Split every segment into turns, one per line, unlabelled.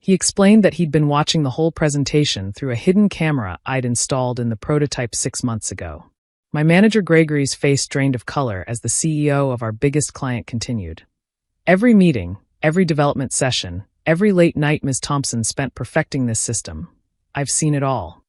He explained that he'd been watching the whole presentation through a hidden camera I'd installed in the prototype 6 months ago. My manager Gregory's face drained of color as the CEO of our biggest client continued. Every meeting, every development session, every late night Ms. Thompson spent perfecting this system. I've seen it all.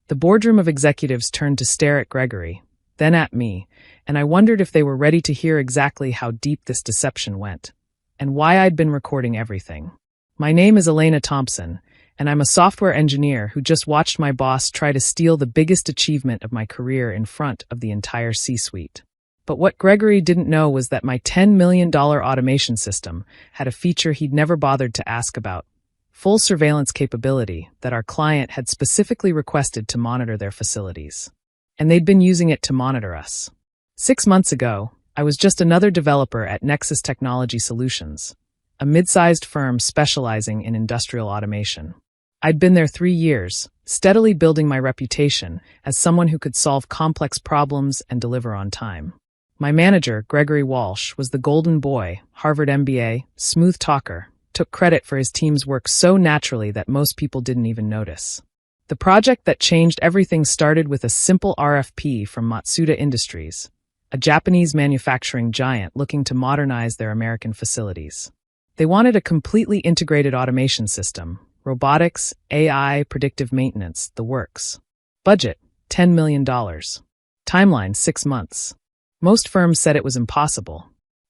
The boardroom of executives turned to stare at Gregory, then at me, and I wondered if they were ready to hear exactly how deep this deception went, and why I'd been recording everything. My name is Elena Thompson, and I'm a software engineer who just watched my boss try to steal the biggest achievement of my career in front of the entire C-suite. But what Gregory didn't know was that my $10 million automation system had a feature he'd never bothered to ask about: full surveillance capability that our client had specifically requested to monitor their facilities. And they'd been using it to monitor us. 6 months ago, I was just another developer at Nexus Technology Solutions, a mid-sized firm specializing in industrial automation. I'd been there 3 years, steadily building my reputation as someone who could solve complex problems and deliver on time. My manager, Gregory Walsh, was the golden boy, Harvard MBA, smooth talker, took credit for his team's work so naturally that most people didn't even notice. The project that changed everything started with a simple RFP from Matsuda Industries, a Japanese manufacturing giant looking to modernize their American facilities. They wanted a completely integrated automation system: robotics, AI, predictive maintenance, the works. Budget, $10 million. Timeline, 6 months. Most firms said it was impossible.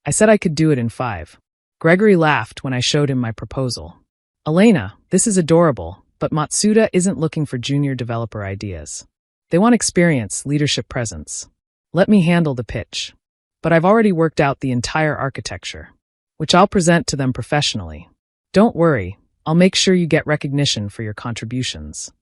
I said I could do it in 5. Gregory laughed when I showed him my proposal. Elena, this is adorable, but Matsuda isn't looking for junior developer ideas. They want experience, leadership presence. Let me handle the pitch. But I've already worked out the entire architecture, which I'll present to them professionally. Don't worry, I'll make sure you get recognition for your contributions.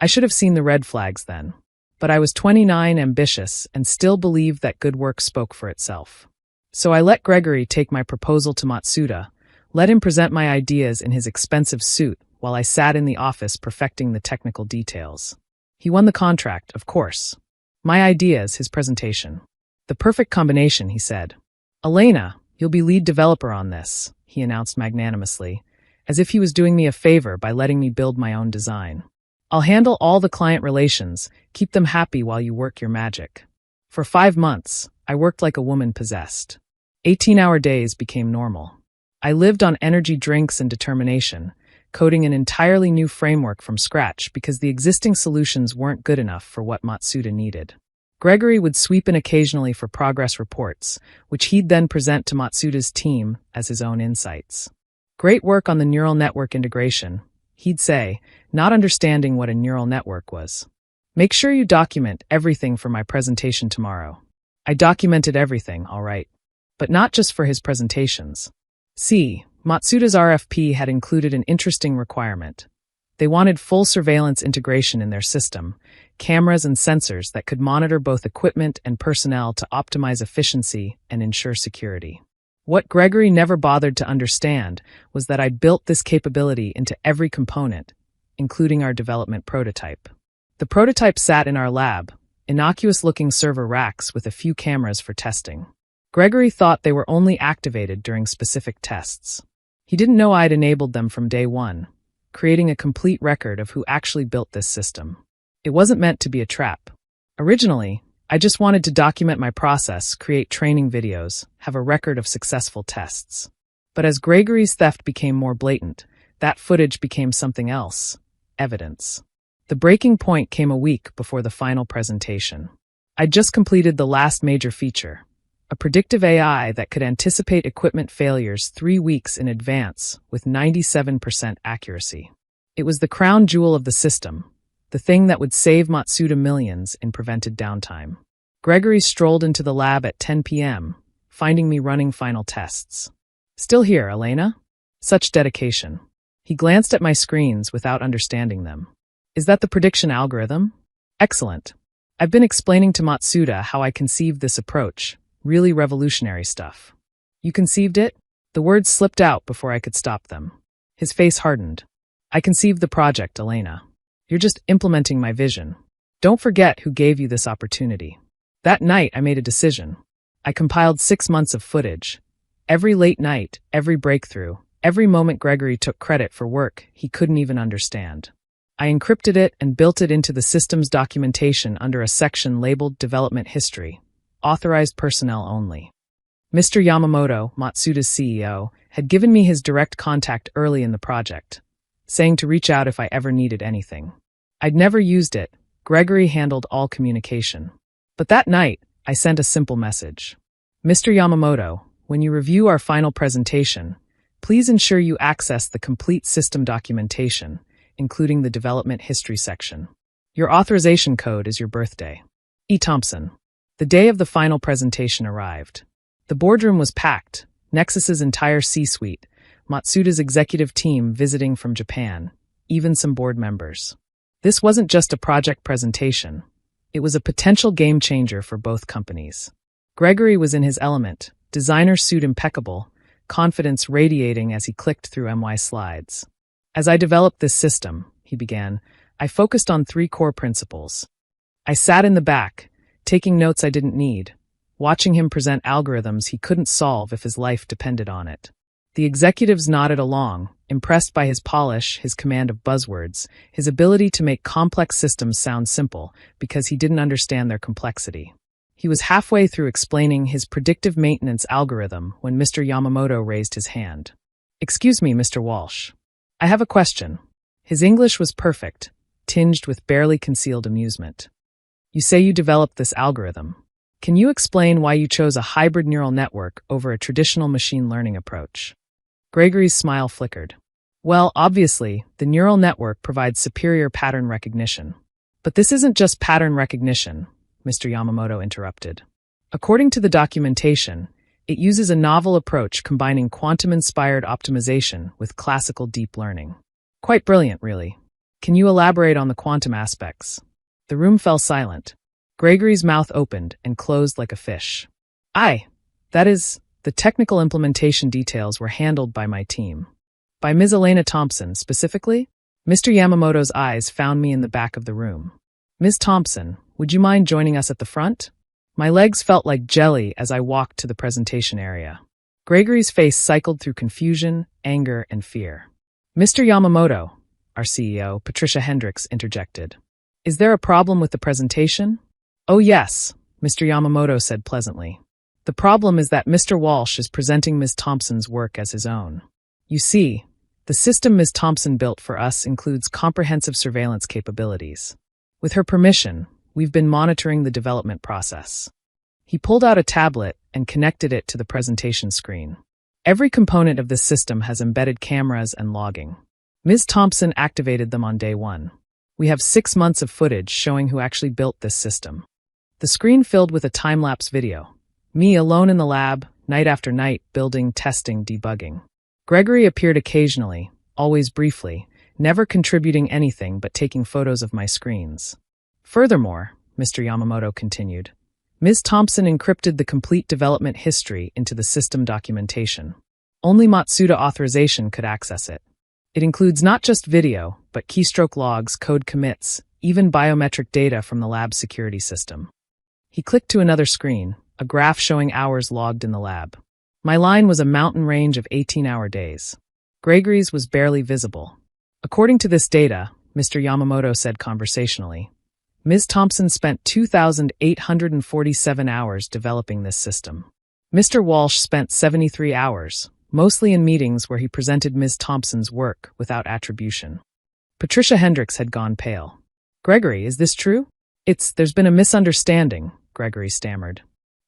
I should have seen the red flags then. But I was 29, ambitious, and still believed that good work spoke for itself. So I let Gregory take my proposal to Matsuda, let him present my ideas in his expensive suit while I sat in the office perfecting the technical details. He won the contract, of course. My ideas, his presentation. The perfect combination, he said. Elena, you'll be lead developer on this, he announced magnanimously, as if he was doing me a favor by letting me build my own design. I'll handle all the client relations, keep them happy while you work your magic. For 5 months, I worked like a woman possessed. 18-hour days became normal. I lived on energy drinks and determination, coding an entirely new framework from scratch because the existing solutions weren't good enough for what Matsuda needed. Gregory would sweep in occasionally for progress reports, which he'd then present to Matsuda's team as his own insights. Great work on the neural network integration, he'd say, not understanding what a neural network was. Make sure you document everything for my presentation tomorrow. I documented everything, all right. But not just for his presentations. See, Matsuda's RFP had included an interesting requirement. They wanted full surveillance integration in their system, cameras and sensors that could monitor both equipment and personnel to optimize efficiency and ensure security. What Gregory never bothered to understand was that I built this capability into every component, including our development prototype. The prototype sat in our lab, innocuous-looking server racks with a few cameras for testing. Gregory thought they were only activated during specific tests. He didn't know I'd enabled them from day one, creating a complete record of who actually built this system. It wasn't meant to be a trap. Originally, I just wanted to document my process, create training videos, have a record of successful tests. But as Gregory's theft became more blatant, that footage became something else: evidence. The breaking point came a week before the final presentation. I'd just completed the last major feature, a predictive AI that could anticipate equipment failures 3 weeks in advance with 97% accuracy. It was the crown jewel of the system, the thing that would save Matsuda millions in prevented downtime. Gregory strolled into the lab at 10 p.m., finding me running final tests. Still here, Elena? Such dedication. He glanced at my screens without understanding them. Is that the prediction algorithm? Excellent. I've been explaining to Matsuda how I conceived this approach. Really revolutionary stuff. You conceived it? The words slipped out before I could stop them. His face hardened. I conceived the project, Elena. You're just implementing my vision. Don't forget who gave you this opportunity. That night, I made a decision. I compiled 6 months of footage. Every late night, every breakthrough, Every moment Gregory took credit for work he couldn't even understand. I encrypted it and built it into the system's documentation under a section labeled Development History, authorized personnel only. Mr. Yamamoto, Matsuda's CEO, had given me his direct contact early in the project, saying to reach out if I ever needed anything. I'd never used it. Gregory handled all communication. But that night, I sent a simple message. Mr. Yamamoto, when you review our final presentation, please ensure you access the complete system documentation, including the development history section. Your authorization code is your birthday. E. Thompson. The day of the final presentation arrived. The boardroom was packed, Nexus's entire C-suite, Matsuda's executive team visiting from Japan, even some board members. This wasn't just a project presentation. It was a potential game changer for both companies. Gregory was in his element, designer suit impeccable, confidence radiating as he clicked through MY slides. As I developed this system, he began, I focused on 3 core principles. I sat in the back, taking notes I didn't need, watching him present algorithms he couldn't solve if his life depended on it. The executives nodded along, impressed by his polish, his command of buzzwords, his ability to make complex systems sound simple because he didn't understand their complexity. He was halfway through explaining his predictive maintenance algorithm when Mr. Yamamoto raised his hand. Excuse me, Mr. Walsh. I have a question. His English was perfect, tinged with barely concealed amusement. You say you developed this algorithm. Can you explain why you chose a hybrid neural network over a traditional machine learning approach? Gregory's smile flickered. Well, obviously, the neural network provides superior pattern recognition. But this isn't just pattern recognition, Mr. Yamamoto interrupted. According to the documentation, it uses a novel approach combining quantum-inspired optimization with classical deep learning. Quite brilliant, really. Can you elaborate on the quantum aspects? The room fell silent. Gregory's mouth opened and closed like a fish. That is, the technical implementation details were handled by my team. By Ms. Elena Thompson, specifically? Mr. Yamamoto's eyes found me in the back of the room. Ms. Thompson, would you mind joining us at the front? My legs felt like jelly as I walked to the presentation area. Gregory's face cycled through confusion, anger, and fear. Mr. Yamamoto, our CEO, Patricia Hendricks, interjected. Is there a problem with the presentation? Oh yes, Mr. Yamamoto said pleasantly. The problem is that Mr. Walsh is presenting Ms. Thompson's work as his own. You see, the system Ms. Thompson built for us includes comprehensive surveillance capabilities. With her permission, we've been monitoring the development process. He pulled out a tablet and connected it to the presentation screen. Every component of this system has embedded cameras and logging. Ms. Thompson activated them on day 1. We have 6 months of footage showing who actually built this system. The screen filled with a time-lapse video. Me alone in the lab, night after night, building, testing, debugging. Gregory appeared occasionally, always briefly, never contributing anything but taking photos of my screens. Furthermore, Mr. Yamamoto continued, Ms. Thompson encrypted the complete development history into the system documentation. Only Matsuda authorization could access it. It includes not just video, but keystroke logs, code commits, even biometric data from the lab security system. He clicked to another screen, a graph showing hours logged in the lab. My line was a mountain range of 18-hour days. Gregory's was barely visible. According to this data, Mr. Yamamoto said conversationally, Ms. Thompson spent 2,847 hours developing this system. Mr. Walsh spent 73 hours, mostly in meetings where he presented Ms. Thompson's work without attribution. Patricia Hendricks had gone pale. Gregory, is this true? There's been a misunderstanding, Gregory stammered.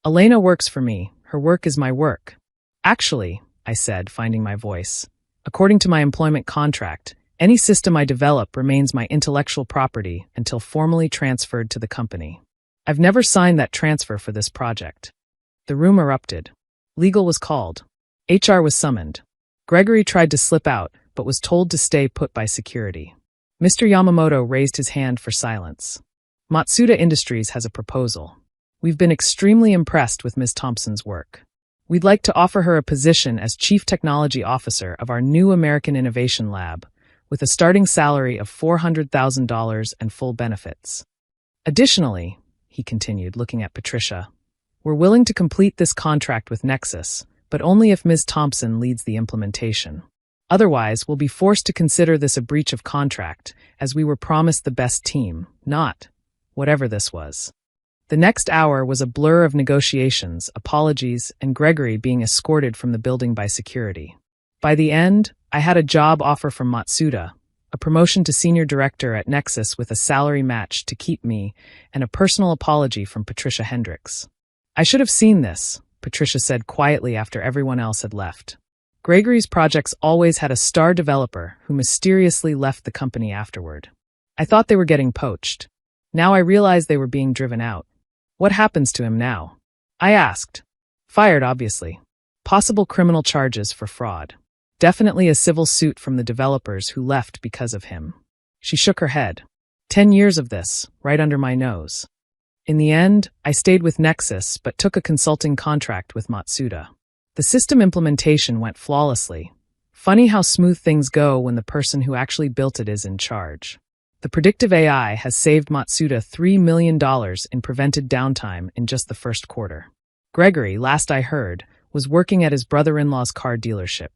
Elena works for me. Her work is my work. Actually, I said, finding my voice, according to my employment contract, any system I develop remains my intellectual property until formally transferred to the company. I've never signed that transfer for this project. The room erupted. Legal was called. HR was summoned. Gregory tried to slip out, but was told to stay put by security. Mr. Yamamoto raised his hand for silence. Matsuda Industries has a proposal. We've been extremely impressed with Ms. Thompson's work. We'd like to offer her a position as Chief Technology Officer of our new American Innovation Lab, with a starting salary of $400,000 and full benefits. Additionally, he continued, looking at Patricia, we're willing to complete this contract with Nexus, but only if Ms. Thompson leads the implementation. Otherwise, we'll be forced to consider this a breach of contract, as we were promised the best team, not whatever this was. The next hour was a blur of negotiations, apologies, and Gregory being escorted from the building by security. By the end, I had a job offer from Matsuda, a promotion to senior director at Nexus with a salary match to keep me, and a personal apology from Patricia Hendricks. I should have seen this, Patricia said quietly after everyone else had left. Gregory's projects always had a star developer who mysteriously left the company afterward. I thought they were getting poached. Now I realized they were being driven out. What happens to him now? I asked. Fired, obviously. Possible criminal charges for fraud. Definitely a civil suit from the developers who left because of him. She shook her head. 10 years of this, right under my nose. In the end, I stayed with Nexus but took a consulting contract with Matsuda. The system implementation went flawlessly. Funny how smooth things go when the person who actually built it is in charge. The predictive AI has saved Matsuda $3 million in prevented downtime in just the first quarter. Gregory, last I heard, was working at his brother-in-law's car dealership.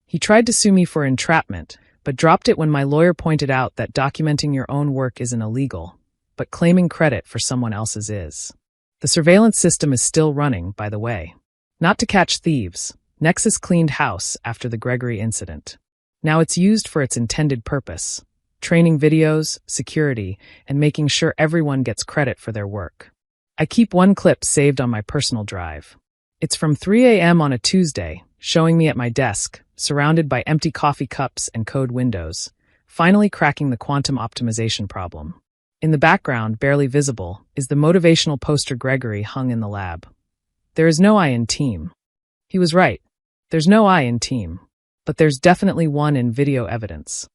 He tried to sue me for entrapment, but dropped it when my lawyer pointed out that documenting your own work isn't illegal, but claiming credit for someone else's is. The surveillance system is still running, by the way. Not to catch thieves, Nexus cleaned house after the Gregory incident. Now it's used for its intended purpose, training videos, security, and making sure everyone gets credit for their work. I keep one clip saved on my personal drive. It's from 3 a.m. on a Tuesday, showing me at my desk, surrounded by empty coffee cups and code windows, finally cracking the quantum optimization problem. In the background, barely visible, is the motivational poster Gregory hung in the lab. There is no I in team. He was right. There's no I in team. But there's definitely one in video evidence.